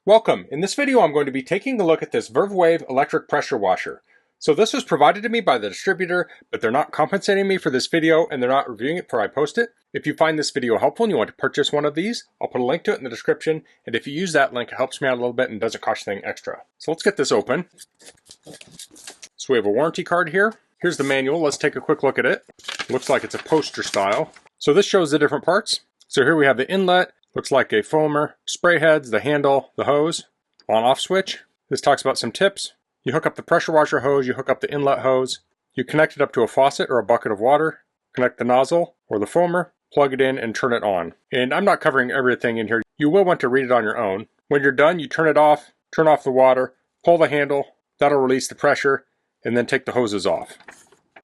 Welcome. In this video I'm going to be taking a look at this VERVEWAVE electric pressure washer. So this was provided to me by the distributor, but they're not compensating me for this video and they're not reviewing it before I post it. If you find this video helpful and you want to purchase one of these, I'll put a link to it in the description, and if you use that link it helps me out a little bit and doesn't cost you anything extra. So let's get this open. So we have a warranty card here. Here's the manual. Let's take a quick look at it. Looks like it's a poster style. So this shows the different parts. So here we have the inlet. Looks like a foamer, spray heads, the handle, the hose, on-off switch. This talks about some tips. You hook up the pressure washer hose, you hook up the inlet hose, you connect it up to a faucet or a bucket of water, connect the nozzle or the foamer, plug it in and turn it on. And I'm not covering everything in here. You will want to read it on your own. When you're done, you turn it off, turn off the water, pull the handle, that'll release the pressure, and then take the hoses off.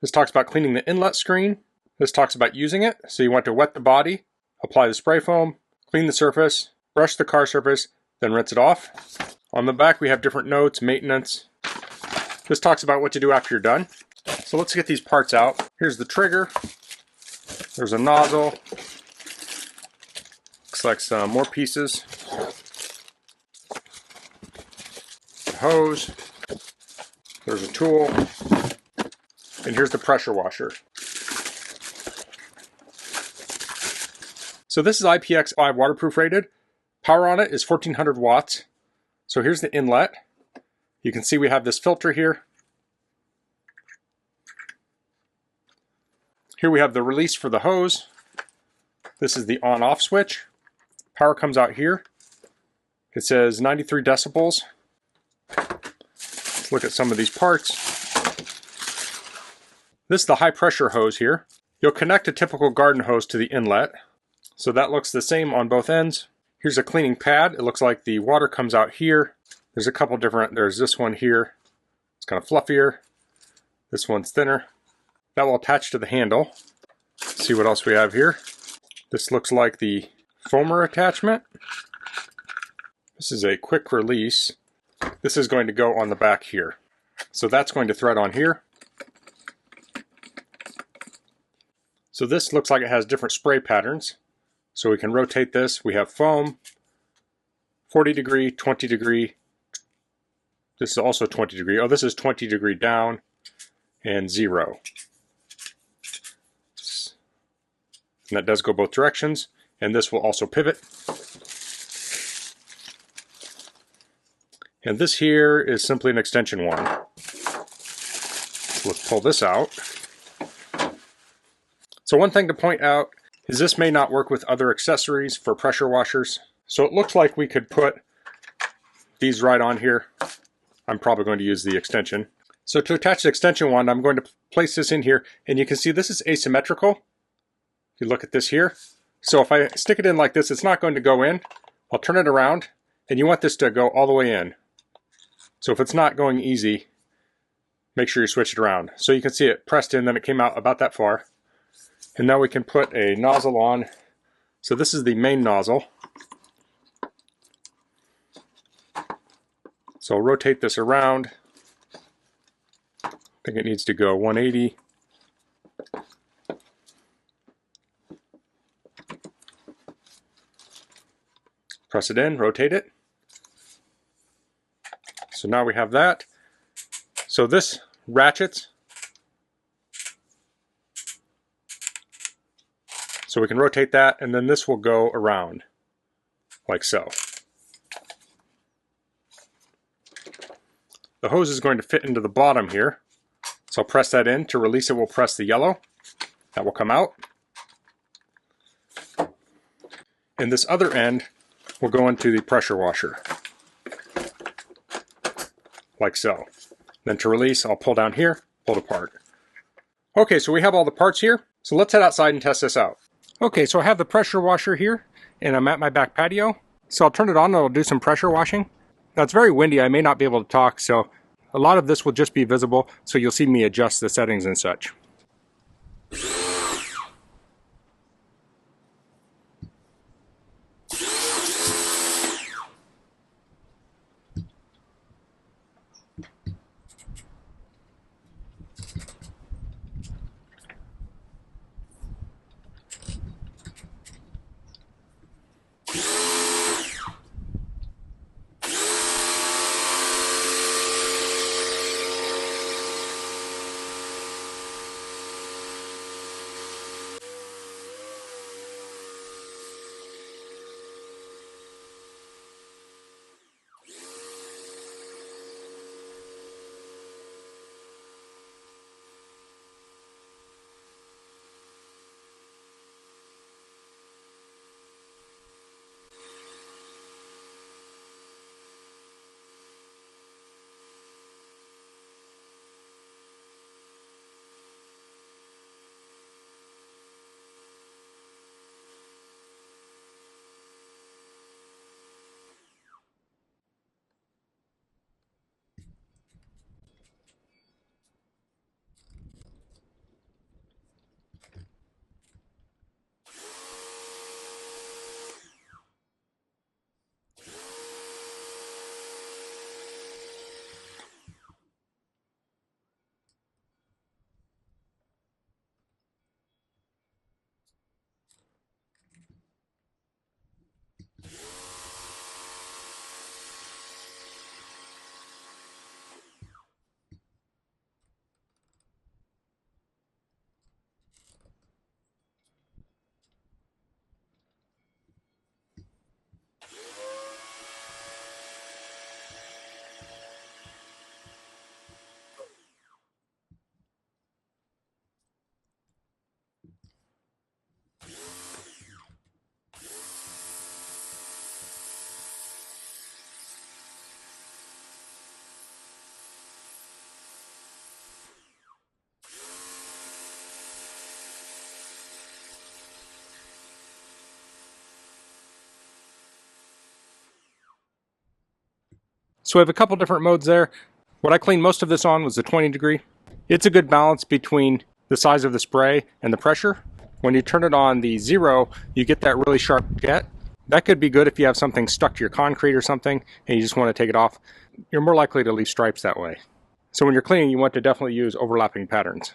This talks about cleaning the inlet screen. This talks about using it. So you want to wet the body, apply the spray foam, clean the surface, brush the car surface, then rinse it off. On the back we have different notes, maintenance. This talks about what to do after you're done. So let's get these parts out. Here's the trigger. There's a nozzle. Looks like some more pieces. The hose. There's a tool. And here's the pressure washer. So this is IPX5 waterproof rated. Power on it is 1400 watts. So here's the inlet. You can see we have this filter here. Here we have the release for the hose. This is the on-off switch. Power comes out here. It says 93 decibels. Let's look at some of these parts. This is the high pressure hose here. You'll connect a typical garden hose to the inlet. So that looks the same on both ends. Here's a cleaning pad. It looks like the water comes out here. There's a couple different, there's this one here. It's kind of fluffier. This one's thinner. That will attach to the handle. Let's see what else we have here. This looks like the foamer attachment. This is a quick release. This is going to go on the back here. So that's going to thread on here. So this looks like it has different spray patterns. So we can rotate this. We have foam, 40 degree, 20 degree. This is also 20 degree. Oh, this is 20 degree down and 0. And that does go both directions. And this will also pivot. And this here is simply an extension one. So let's pull this out. So one thing to point out is this may not work with other accessories for pressure washers. So it looks like we could put these right on here. I'm probably going to use the extension. So to attach the extension wand, I'm going to place this in here, and you can see this is asymmetrical. If you look at this here. So if I stick it in like this, it's not going to go in. I'll turn it around, and you want this to go all the way in. So if it's not going easy, make sure you switch it around. So you can see it pressed in, then it came out about that far. And now we can put a nozzle on. So this is the main nozzle. So I'll rotate this around. I think it needs to go 180. Press it in, rotate it. So now we have that. So this ratchets. So we can rotate that, and then this will go around, like so. The hose is going to fit into the bottom here. So I'll press that in. To release it, we'll press the yellow. That will come out. And this other end will go into the pressure washer, like so. Then to release, I'll pull down here, pull it apart. Okay, so we have all the parts here. So let's head outside and test this out. Okay, so I have the pressure washer here, and I'm at my back patio. So I'll turn it on and I'll do some pressure washing. Now it's very windy, I may not be able to talk, so a lot of this will just be visible, so you'll see me adjust the settings and such. So we have a couple different modes there. What I cleaned most of this on was the 20 degree. It's a good balance between the size of the spray and the pressure. When you turn it on the 0, you get that really sharp jet. That could be good if you have something stuck to your concrete or something and you just want to take it off. You're more likely to leave stripes that way. So when you're cleaning, you want to definitely use overlapping patterns.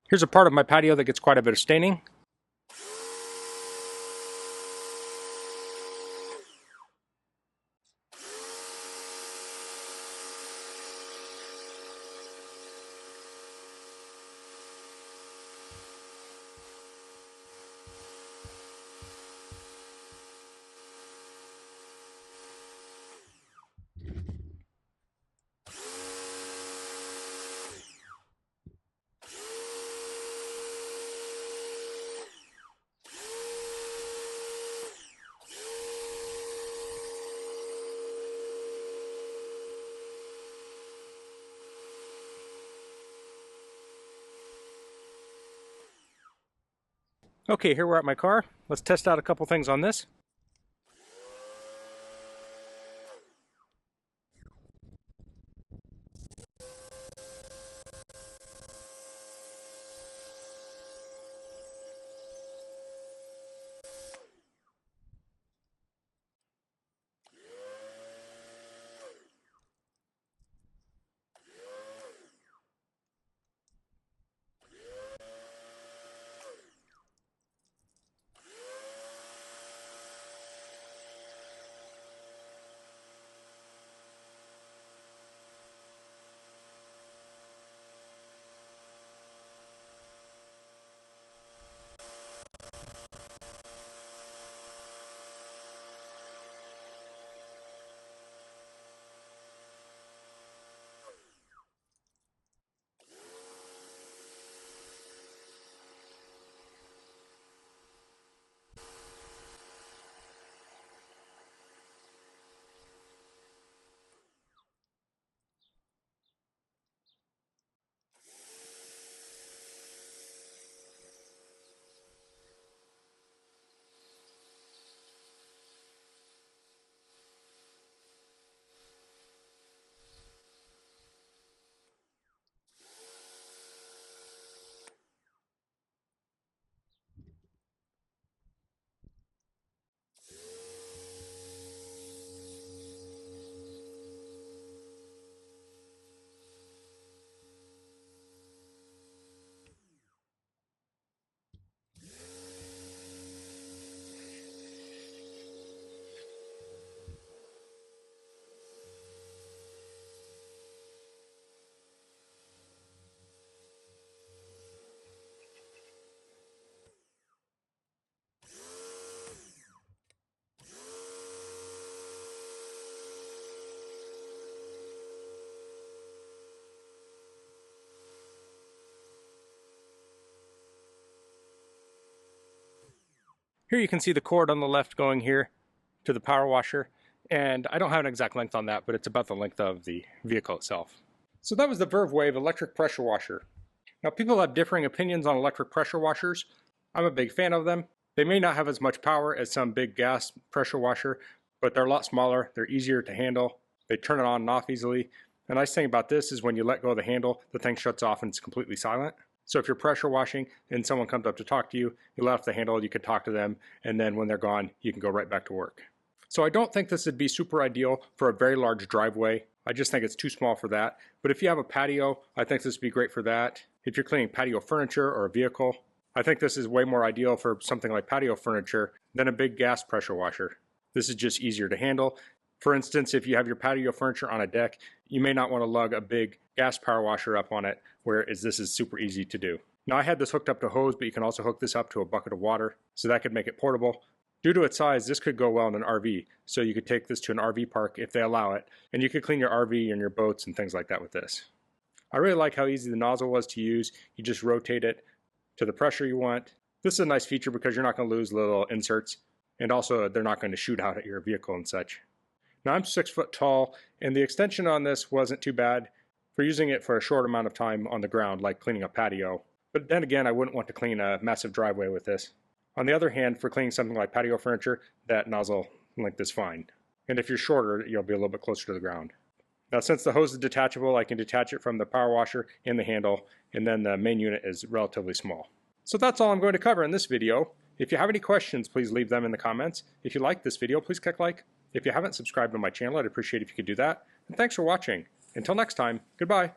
Here's a part of my patio that gets quite a bit of staining. Okay, here we're at my car. Let's test out a couple things on this. Here you can see the cord on the left going here to the power washer, and I don't have an exact length on that, but it's about the length of the vehicle itself. So that was the VERVEWAVE electric pressure washer. Now people have differing opinions on electric pressure washers. I'm a big fan of them. They may not have as much power as some big gas pressure washer, but they're a lot smaller, they're easier to handle, they turn it on and off easily. The nice thing about this is when you let go of the handle, the thing shuts off and it's completely silent. So if you're pressure washing and someone comes up to talk to you, you let off the handle, you can talk to them, and then when they're gone, you can go right back to work. So I don't think this would be super ideal for a very large driveway. I just think it's too small for that. But if you have a patio, I think this would be great for that. If you're cleaning patio furniture or a vehicle, I think this is way more ideal for something like patio furniture than a big gas pressure washer. This is just easier to handle. For instance, if you have your patio furniture on a deck, you may not want to lug a big gas power washer up on it, whereas this is super easy to do. Now I had this hooked up to hose, but you can also hook this up to a bucket of water, so that could make it portable. Due to its size, this could go well in an RV, so you could take this to an RV park if they allow it, and you could clean your RV and your boats and things like that with this. I really like how easy the nozzle was to use. You just rotate it to the pressure you want. This is a nice feature because you're not going to lose little inserts, and also they're not going to shoot out at your vehicle and such. Now I'm 6 foot tall, and the extension on this wasn't too bad for using it for a short amount of time on the ground, like cleaning a patio. But then again, I wouldn't want to clean a massive driveway with this. On the other hand, for cleaning something like patio furniture, that nozzle length is fine. And if you're shorter, you'll be a little bit closer to the ground. Now since the hose is detachable, I can detach it from the power washer and the handle, and then the main unit is relatively small. So that's all I'm going to cover in this video. If you have any questions, please leave them in the comments. If you like this video, please click like. If you haven't subscribed to my channel, I'd appreciate it if you could do that. And thanks for watching. Until next time, goodbye.